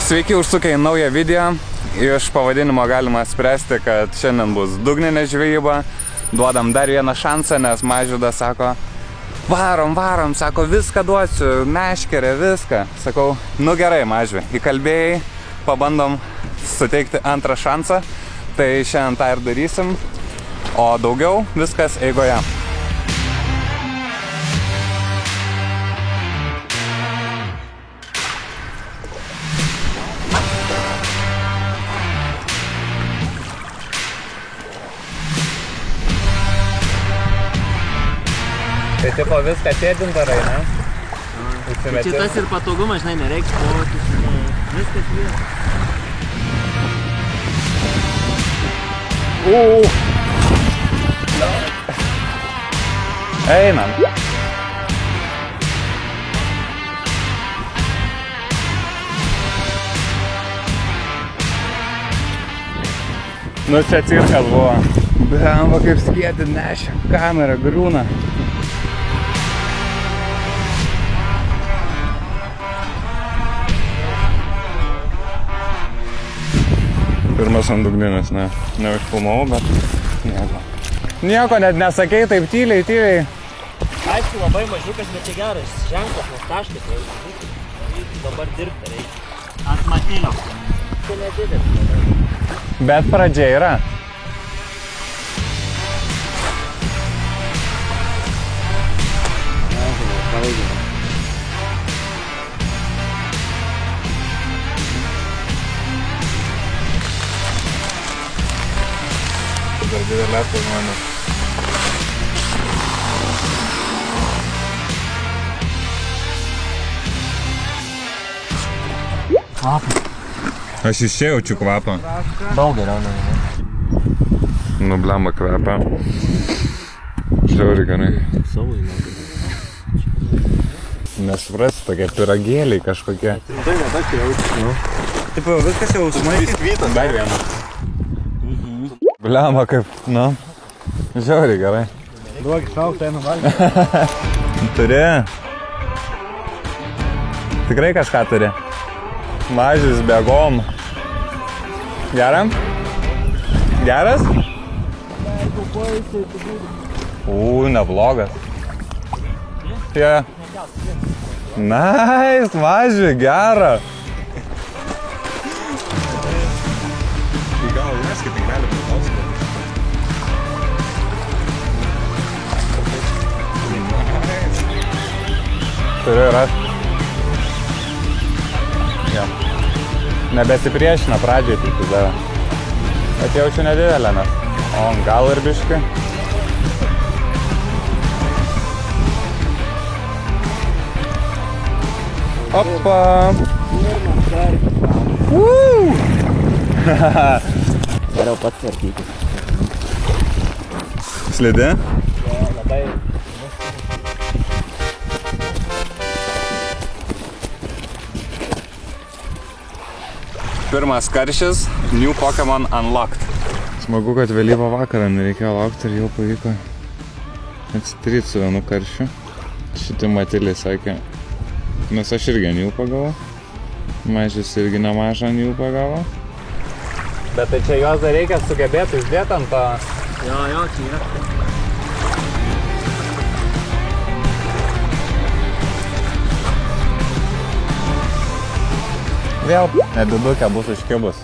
Sveiki užsukę į naują video. Iš pavadinimo galima spręsti, kad šiandien bus dugninė žvejyba. Duodam dar vieną šansą, nes Mažvydas sako, varom, sako, viską duosiu, meškerę, viską. Sakau, nu gerai, Mažvi, įkalbėjai, pabandom suteikti antrą šansą. Tai šiandien tą ir darysim, o daugiau viskas eigoje. Tai tipo viską sėdint darai, ne? Čia tas ir patogumas, žinai, nereiks potis, viskas vien. Einam. Nu čia cirkas buvo. Blemba kaip skėti nešia, kamera griūna. Pirmas ant dugninės, neužfilmavau, bet nieko. Nieko, net nesakei taip tyliai. Aišku, labai mažiukas, bet čia geras ženklas, nes taškas reikia. Dabar dirbti reikia. Ant matilio. Čia nedidelis. Bet pradžia yra. Dar didelės žmonės. Kvapą. Aš iš čia jaučiu kvapą. Daug geriau negu. Nu blemba kvapą. Žiauri gerai. Nesuprasi, tokie piragėliai kažkokie. Tai ne tokie jaučiu. Taip jau viskas jau smaigis. Dar vieną. Blemba kaip, nu, žiauri gerai. Duok išaugti, einu valgyti. Turi? Tikrai kažką turi? Mažis bėgom. Geram? Geras? Neblogas. Yeah. Nice, Maži, gera. Gal neskait, tai gali būti klausimą. Turiu rast. Nebesipriešina pradžiai, tai tada. Bet jaučiu nedidelę, nes. O, gal ir biški. Opa! Geriau pats tvarkyti. Slidi? Labai. Pirmas karšis, New Pokemon Unlocked. Smagu, kad vėlyvą vakarą nereikėjo laukti ir jau pavyko atsitryti su vienu karšiu. Šitai Matiliai sakė, nes aš irgi New pagavau. Mažis irgi nemažą New pagavo. Bet tai čia juos dar reikia sugebėti uždėti ant to. Jo, čia yra. Vėl nedidukė bus užkibus.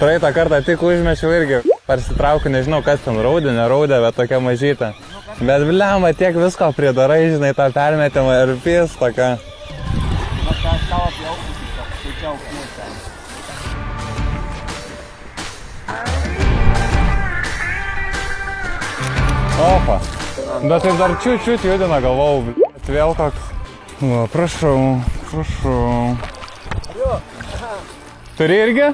Praeitą kartą tik užmečiau irgi parsitraukiu, nežinau kas ten raudė, neraudė, bet tokia mažytė. Bet blemba, tiek visko pridarai, žinai, tą permetimą ir pys tokia. Opa. Bet taip dar čiut judina, galvau, vėl toks. Va, prašau. Turi irgi?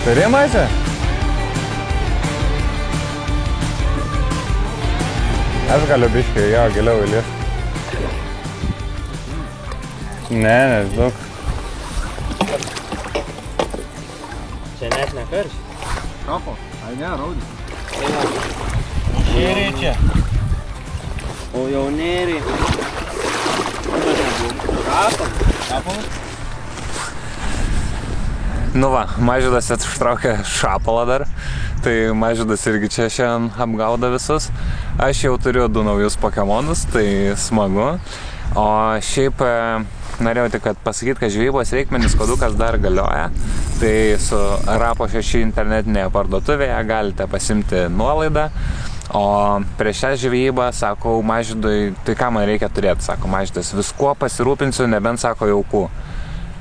Turi Mažį? Aš galiu biškai, jo, giliau įlįsti. Ne, nežinok. Net nekaršys. Šapo. Ai ne, raudį. Nėriai čia. O jau nėriai. Šapalas? Nu va, Mažvydas ištraukė šapalą dar. Tai Mažvydas irgi čia šiandien apgauda visus. Aš jau turiu 2 naujus Pokemonus, tai smagu. O šiaip norėjau tik pasakyti, kad žvejybos reikmenys kodukas dar galioja. Tai su Rapo 6 internetinėje parduotuvėje galite pasimti nuolaidą. O prieš šią žvejybą, sakau Mažvydui, tai ką man reikia turėti, sako Mažvydas, viskuo pasirūpinsiu, nebent, sako, jaukų.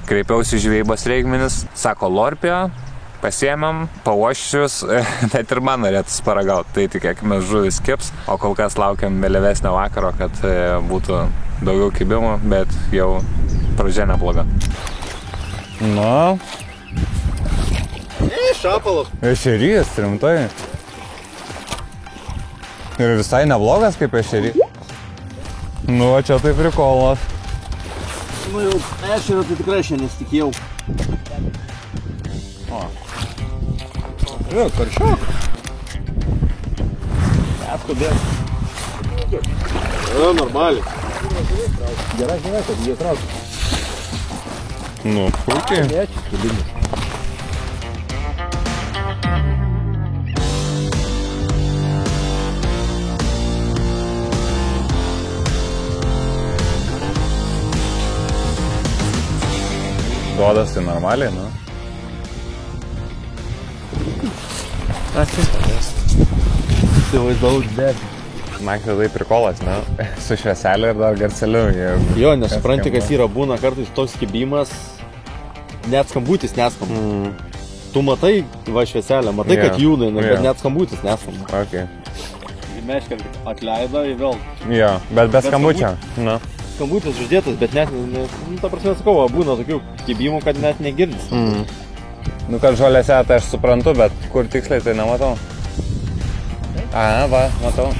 Kreipiausi žvejybos reikmenis, sako Lorpio, pasiėmėm, pauoščius, net ir man norėtų paragauti, tai tikėkime žuvis kips, o kol kas laukiam vėlyvesnio vakaro, kad būtų daugiau kibimų, bet jau pradžia nebloga. Nu. Šapalas. Ešerys, rimtai. Ir visai neblogas kaip ešerys. Nu, čia tai prikolas. Nu jau, ešerio tai tikrai šiandien nesitikėjau. O. Jo, karšiok. Atskubės. Jo, normaliai. Gerai, kad jie traukia. Nu, puikiai. Duodas tai normaliai, nu? Ačiū. Įsivaizdaus dėti. Naktį tai prikolas, ne? Su švieselė ir dar garceliu. Jo, nesupranti, kas yra, būna kartais toks kibimas, net skambutis neskamba. Tu matai va švieselę, matai, kad jūna, bet net skambutis neskamba. Okay. Meškė atleido į vėl. Jo, bet be skambučio. Nu. Skambutis uždėtas, bet net, ta prasme, sakau, būna tokių kibimų, kad net negirdis. Nu, kad žolėse tai aš suprantu, bet kur tiksliai tai nematau. A, va, matau.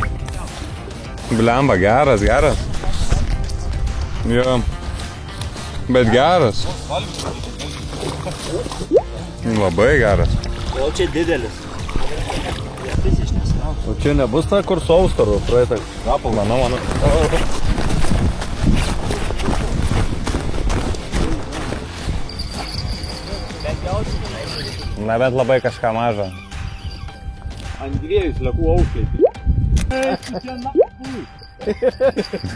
Blemba, geras. Jo. Bet geras. Labai geras. O čia didelis. O čia nebus ta, kur su auskaru praeitą kapalą. Mano. Na, bet labai kažką mažą. Ant 2 sliekų auskliai.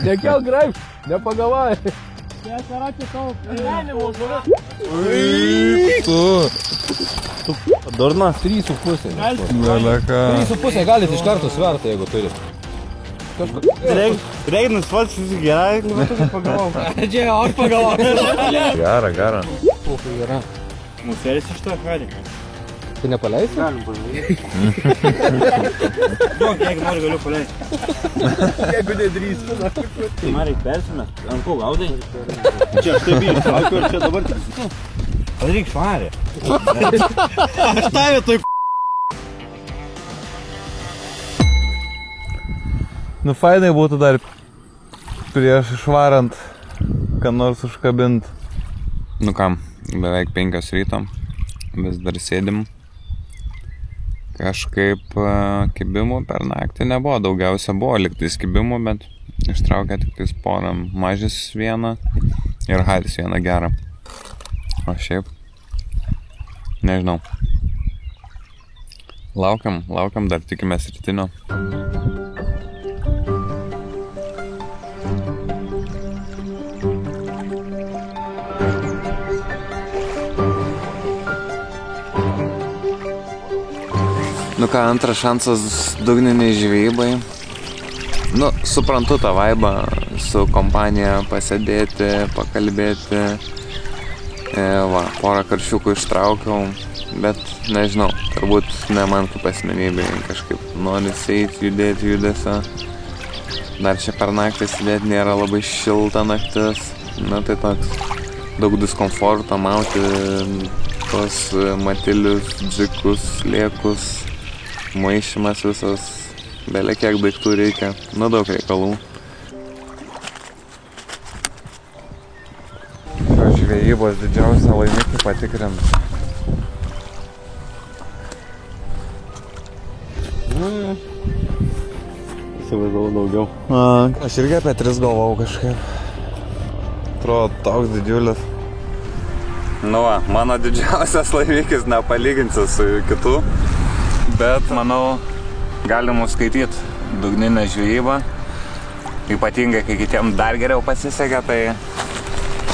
Nekel graip, nepagavai. Čia karatė tavo gyvenimo žuvis. Tu durna? 3,5. Galeka. 3,5 galit iš karto sverti, jeigu turi. Reikinas pats gerai, bet tu pagavau. Čia aš pagavau. Gera. Kokia yra. Musėlis iš to kvarį. Tu nepaleisi? Galim paleisti. Duok, jeigu nori, galiu paleisti. Jeigu nedrįsti. Tai man reikia persimest. Ant ko gaudai? Čia aš tai bijau, saukiu ir čia dabar. Padaryk švarį. Aš tavę taip. Nu, fainai būtų dar prieš išvarant, ką nors užkabint. Nu kam, beveik 5 ryto, vis dar sėdim. Kažkaip kibimų per naktį nebuvo, daugiausia buvo liktais kibimų, bet ištraukė tik tais porą, Mažis vieną ir Haris vieną gerą. O šiaip, nežinau. Laukiam, dar tikimės rytinio. Nu ką, antras šansas dugniniai žvejybai. Nu, suprantu tą vaibą, su kompanija pasėdėti, pakalbėti. Va, porą karšiukų ištraukiau, bet nežinau, turbūt ne man kaip asmenybė, kažkaip norisi eiti, judėti judesio. Dar čia per naktį sėdėti nėra labai šilta naktis. Na tai toks daug diskomforto mauti tos matilius, dzikus, liekus. Maišymas visas, belė kiek daiktų reikia, nu daug reikalų. Žvejybos didžiausią laimikį patikrint. Įsivaizdavau daugiau. Aš irgi apie 3 galvau kažkaip. Atrodo, toks didžiulis. Nu va, mano didžiausias laimikis nepalyginsi su kitų, bet manau, galima skaityti dugninę žvejybą. Ypatingai, kai kitiem dar geriau pasisekė, tai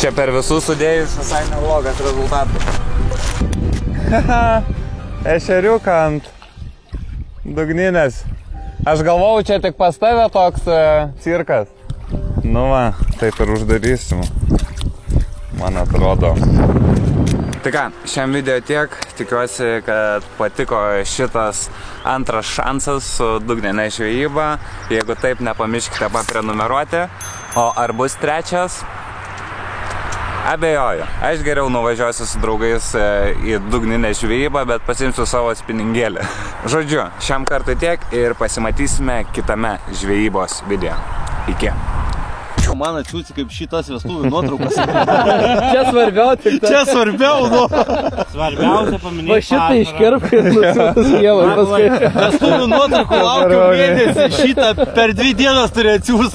čia per visus sudėjus visai neblogas rezultatas. Ešeriuką ant dugninės. Aš galvau, čia tik pas tave toks cirkas. Nu va, taip ir uždarysim. Man atrodo. Tai ką, šiam video tiek. Tikiuosi, kad patiko šitas antras šansas su dugninė žvejyba. Jeigu taip, nepamirškite paprenumeruoti. O ar bus trečias? Abejoju. Aš geriau nuvažiuosiu su draugais į dugninę žvejybą, bet pasiimsiu savo spiningėlį. Žodžiu, šiam kartui tiek ir pasimatysime kitame žvejybos video. Iki. Man atsiūsi kaip šitas vestuvių nuotraukas. Čia svarbiau tik Čia svarbiau, nu. Svarbiausia paminėti. Va šitą iškerp ir nusiūtas Ievai paskui. Vestuvių nuotraukų laukiu mėnesį. Šitą per 2 dienas turi atsiūsti.